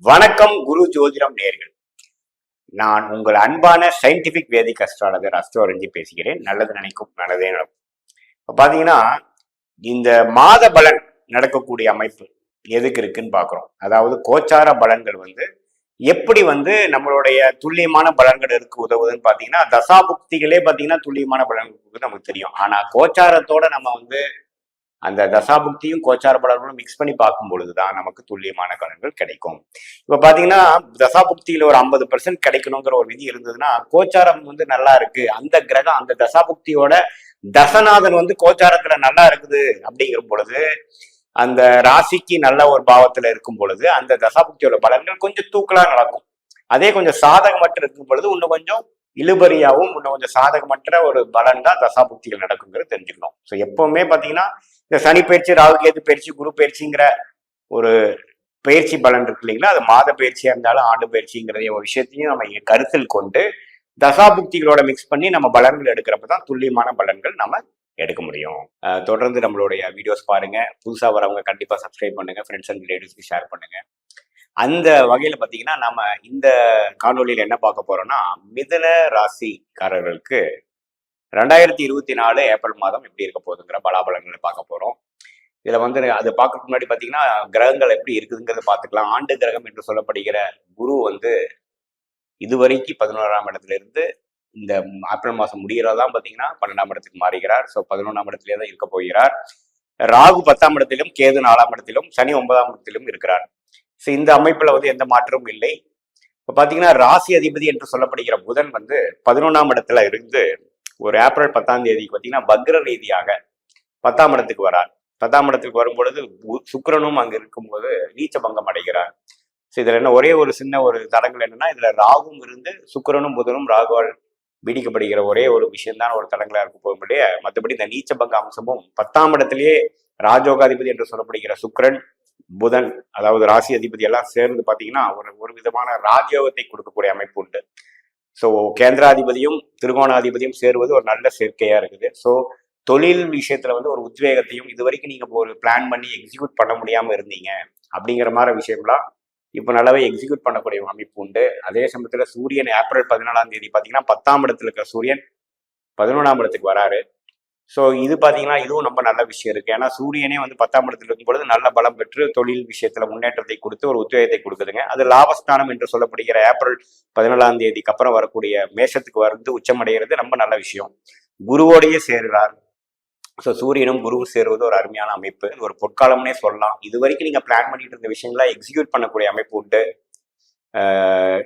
வணக்கம் குரு ஜோதிடம் நேர்கள். நான் உங்கள் அன்பான சயின்டிபிக் வேதிக் அஸ்ட்ராலஜர் அஸ்ட்ரோரஞ்சி பேசுகிறேன். நல்லது நினைக்கும் நல்லதே நடக்கும். இப்போ பார்த்தீங்கன்னா இந்த மாத பலன் நடக்கக்கூடிய அமைப்பு எதுக்கு இருக்குன்னு பார்க்குறோம். அதாவது கோச்சார பலன்கள் எப்படி நம்மளுடைய துல்லியமான பலன்கள் இருக்கு உதவுதுன்னு பார்த்தீங்கன்னா தசாபுக்திகளே பார்த்தீங்கன்னா துல்லியமான பலன்கள் நமக்கு தெரியும். ஆனால் கோச்சாரத்தோட நம்ம அந்த தசாபுக்தியும் கோச்சார பலன்களும் மிக்ஸ் பண்ணி பார்க்கும் பொழுதுதான் நமக்கு துல்லியமான பலன்கள் கிடைக்கும். இப்ப பாத்தீங்கன்னா தசாபுக்தியில ஒரு 50% கிடைக்கணுங்கிற ஒரு விதி இருந்ததுன்னா கோச்சாரம் நல்லா இருக்கு, அந்த கிரகம் அந்த தசாபுக்தியோட தசநாதன் கோச்சாரத்துல நல்லா இருக்குது அப்படிங்கிற பொழுது அந்த ராசிக்கு நல்ல ஒரு பாவத்துல இருக்கும் பொழுது அந்த தசாபுக்தியோட பலன்கள் கொஞ்சம் தூக்கலா நடக்கும். அதே கொஞ்சம் சாதகமற்ற இருக்கும் பொழுது இன்னும் கொஞ்சம் இழுபறியாவும் இன்னும் கொஞ்சம் சாதகமற்ற ஒரு பலன் தான் தசாபுக்திகள் நடக்குங்கிறது தெரிஞ்சுக்கணும். ஸோ எப்பவுமே பாத்தீங்கன்னா இந்த சனி பயிற்சி, ராகு கேது பயிற்சி, குரு பயிற்சிங்கிற ஒரு பயிற்சி பலன் இருக்கு இல்லைங்களா, அது மாத பயிற்சியா இருந்தாலும் ஆண்டு பயிற்சிங்கிற ஒரு விஷயத்தையும் நம்ம கருத்தில் கொண்டு தசாபுக்திகளோட மிக்ஸ் பண்ணி நம்ம பலன்கள் எடுக்கிறப்பதான் துல்லியமான பலன்கள் நம்ம எடுக்க முடியும். தொடர்ந்து நம்மளுடைய வீடியோஸ் பாருங்க. புதுசா வரவங்க கண்டிப்பா சப்ஸ்கிரைப் பண்ணுங்க, ஃப்ரெண்ட்ஸ் அண்ட் ரிலேட்டிவ்ஸ்க்கு ஷேர் பண்ணுங்க. அந்த வகையில பாத்தீங்கன்னா நம்ம இந்த காணொலியில என்ன பார்க்க போறோம்னா மிதுன ராசிக்காரர்களுக்கு 2024 ஏப்ரல் மாதம் எப்படி இருக்க போகுதுங்கிற பலாபலன்களை பார்க்க போறோம். இதுல அது பார்க்கறதுக்கு முன்னாடி பாத்தீங்கன்னா கிரகங்கள் எப்படி இருக்குதுங்கிறத பார்த்துக்கலாம். ஆண்டு கிரகம் என்று சொல்லப்படுகிற குரு இதுவரைக்கும் 11ஆம் இடத்துல இருந்து இந்த ஏப்ரல் மாசம் முடிகிறதான் பாத்தீங்கன்னா 12ஆம் இடத்துக்கு மாறுகிறார். ஸோ 11ஆம் இடத்திலே தான் இருக்க போகிறார். ராகு 10ஆம் இடத்திலும், கேது 4ஆம் இடத்திலும், சனி 9ஆம் இடத்திலும் இருக்கிறார். ஸோ இந்த அமைப்புல எந்த மாற்றமும் இல்லை. இப்ப பாத்தீங்கன்னா ராசி அதிபதி என்று சொல்லப்படுகிற புதன் 11ஆம் இடத்துல இருந்து ஒரு ஏப்ரல் 10ஆம் தேதிக்கு பாத்தீங்கன்னா வக்ர ரீதியாக 10ஆம் இடத்துக்கு வரார். 10ஆம் இடத்துக்கு வரும்பொழுது சுக்கிரனும் அங்க இருக்கும்போது நீச்ச பங்கம் அடைகிறார். ஸோ இதுல என்ன ஒரே ஒரு சின்ன ஒரு தடங்கள் என்னன்னா இதுல ராகும் இருந்து சுக்கிரனும் புதனும் ராகுவால் பீடிக்கப்படுகிற ஒரே ஒரு விஷயம்தான் ஒரு தடங்களா இருக்க போகும்போதே, மற்றபடி இந்த நீச்ச பங்க அம்சமும் 10ஆம் இடத்திலேயே ராஜோகாதிபதி என்று சொல்லப்படுகிற சுக்கிரன், புதன், அதாவது ராசி அதிபதி எல்லாம் சேர்ந்து பாத்தீங்கன்னா ஒரு விதமான ராஜயோகத்தை கொடுக்கக்கூடிய அமைப்பு உண்டு. ஸோ கேந்திராதிபதியும் திருகோணாதிபதியும் சேருவது ஒரு நல்ல சேர்க்கையா இருக்குது. ஸோ தொழில் விஷயத்துல ஒரு உத்வேகத்தையும் இது வரைக்கும் நீங்க ஒரு பிளான் பண்ணி எக்ஸிக்யூட் பண்ண முடியாம இருந்தீங்க அப்படிங்கிற மாதிரி விஷயம்லாம் இப்போ நல்லாவே எக்ஸிக்யூட் பண்ணக்கூடிய அமைப்பு உண்டு. அதே சமயத்துல சூரியன் ஏப்ரல் 14ஆம் தேதி பாத்தீங்கன்னா 10ஆம் இடத்துல இருக்கிற சூரியன் 11ஆம் இடத்துக்கு வராரு. ஸோ இது பாத்தீங்கன்னா இதுவும் ரொம்ப நல்ல விஷயம் இருக்கு. ஏன்னா சூரியனே 10ஆம் இடத்துல இருக்கும் பொழுது நல்ல பலம் பெற்று தொழில் விஷயத்துல முன்னேற்றத்தை கொடுத்து ஒரு உத்வேகத்தை கொடுக்குதுங்க. அது லாபஸ்தானம் என்று சொல்லப்படுகிற ஏப்ரல் 14ஆம் தேதிக்கு அப்புறம் வரக்கூடிய மேஷத்துக்கு உச்சமடைகிறது ரொம்ப நல்ல விஷயம். குருவோடையே சேருகிறார். ஸோ சூரியனும் குருவும் சேருவது ஒரு அருமையான அமைப்பு, ஒரு பொற்காலம்னே சொல்லலாம். இது வரைக்கும் நீங்க பிளான் பண்ணிட்டு இருந்த விஷயங்களா எக்ஸிக்யூட் பண்ணக்கூடிய அமைப்பு உண்டு.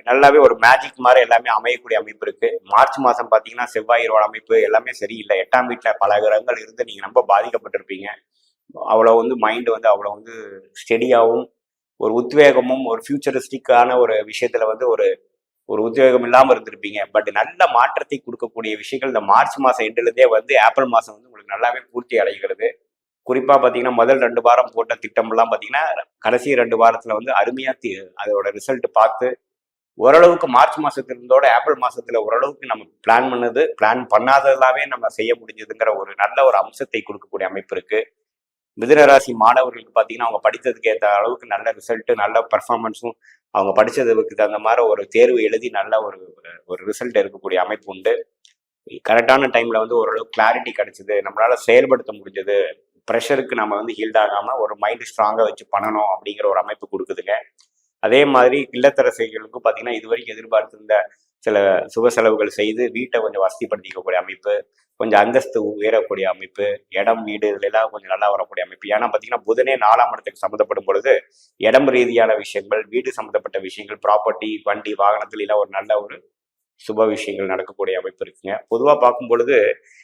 நல்லாவே ஒரு மேஜிக் மாதிரி எல்லாமே அமையக்கூடிய அமைப்பு இருக்கு. மார்ச் மாசம் பாத்தீங்கன்னா செவ்வாயோட அமைப்பு எல்லாமே சரியில்லை. 8ஆம் வீட்டுல பல கிரகங்கள் இருந்து நீங்க ரொம்ப பாதிக்கப்பட்டிருப்பீங்க. அவ்வளவு மைண்ட் அவ்வளவு ஸ்டெடியாகவும் ஒரு உத்வேகமும் ஒரு ஃபியூச்சரிஸ்டிக்கான ஒரு விஷயத்துல ஒரு உத்வேகம் இல்லாம இருந்திருப்பீங்க. பட் நல்ல மாற்றத்தை கொடுக்கக்கூடிய விஷயங்கள் இந்த மார்ச் மாசம் எண்டுலேருந்தே ஏப்ரல் மாசம் உங்களுக்கு நல்லாவே பூர்த்தி அடைகிறது. குறிப்பா பாத்தீங்கன்னா முதல் 2 வாரம் போட்ட திட்டம்லாம் பாத்தீங்கன்னா கடைசி 2 வாரத்துல அருமையா அதோட ரிசல்ட் பார்த்து ஓரளவுக்கு மார்ச் மாசத்துல இருந்தோட ஏப்ரல் மாசத்துல ஓரளவுக்கு நம்ம பிளான் பண்ணாததாவே நம்ம செய்ய முடிஞ்சதுங்கிற ஒரு நல்ல ஒரு அம்சத்தை கொடுக்கக்கூடிய அமைப்பு இருக்கு. மிதுனராசி மாணவர்களுக்கு பாத்தீங்கன்னா அவங்க படித்ததுக்கு ஏற்ற அளவுக்கு நல்ல ரிசல்ட், நல்ல பர்ஃபார்மன்ஸும், அவங்க படிச்சதுக்கு தகுந்த மாதிரி ஒரு தேர்வு எழுதி நல்ல ஒரு ரிசல்ட் இருக்கக்கூடிய அமைப்பு உண்டு. கரெக்டான டைம்ல ஓரளவு கிளாரிட்டி கிடைச்சது, நம்மளால செயல்படுத்த முடிஞ்சது, ப்ரெஷருக்கு நம்ம ஹீல்ட் ஆகாம ஒரு மைண்ட் ஸ்ட்ராங்கா வச்சு பண்ணணும் அப்படிங்கிற ஒரு அமைப்பு கொடுக்குதுங்க. அதே மாதிரி இல்லத்தரசிகளுக்கும் பாத்தீங்கன்னா இது வரைக்கும் எதிர்பார்த்திருந்த சில சுப செலவுகள் செய்து வீட்டை கொஞ்சம் வசதிப்படுத்திக்கக்கூடிய அமைப்பு, கொஞ்சம் அந்தஸ்து உயரக்கூடிய அமைப்பு, இடம் வீடு இதுல எல்லாம் கொஞ்சம் நல்லா வரக்கூடிய அமைப்பு. ஏன்னா பாத்தீங்கன்னா புதனே 4ஆம் இடத்துக்கு சம்மந்தப்படும் பொழுது இடம் ரீதியான விஷயங்கள், வீடு சம்மந்தப்பட்ட விஷயங்கள், ப்ராப்பர்ட்டி, வண்டி, வாகனத்துல எல்லாம் ஒரு நல்ல ஒரு சுப விஷயங்கள் நடக்கக்கூடிய அமைப்பு இருக்குங்க. பொதுவா பார்க்கும் பொழுது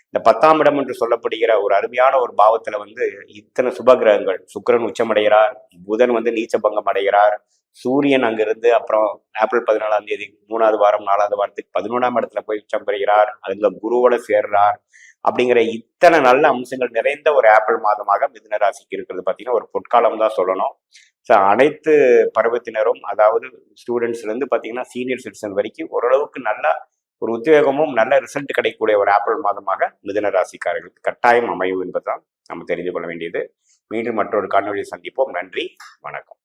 இந்த 10ஆம் இடம் என்று சொல்லப்படுகிற ஒரு அருமையான ஒரு பாவத்துல இத்தனை சுப கிரகங்கள், சுக்கிரன் உச்சமடைகிறார், புதன் நீச்ச பங்கம் அடைகிறார், சூரியன் அங்கிருந்து அப்புறம் ஏப்ரல் 14ஆம் தேதி 3வது வாரம் 4வது வாரத்துக்கு 11ஆம் இடத்துல போய் உச்சம் பெறுகிறார், அதுல குருவோட சேர்றார். அப்படிங்கிற இத்தனை நல்ல அம்சங்கள் நிறைந்த ஒரு ஏப்ரல் மாதமாக மிதுன ராசிக்கு இருக்கிறது பாத்தீங்கன்னா ஒரு பொற்காலம் தான் சொல்லணும். ஸோ அனைத்து பருவத்தினரும், அதாவது ஸ்டூடெண்ட்ஸ்ல இருந்து பாத்தீங்கன்னா சீனியர் சிட்டிசன் வரைக்கும் ஓரளவுக்கு நல்ல ஒரு உத்வேகமும் நல்ல ரிசல்ட் கிடைக்கக்கூடிய ஒரு ஏப்ரல் மாதமாக மிதுன ராசிக்காரர்களுக்கு கட்டாயம் அமையும் என்பதுதான் நம்ம தெரிந்து கொள்ள வேண்டியது. மீண்டும் மற்றொரு காணொலியை சந்திப்போம். நன்றி, வணக்கம்.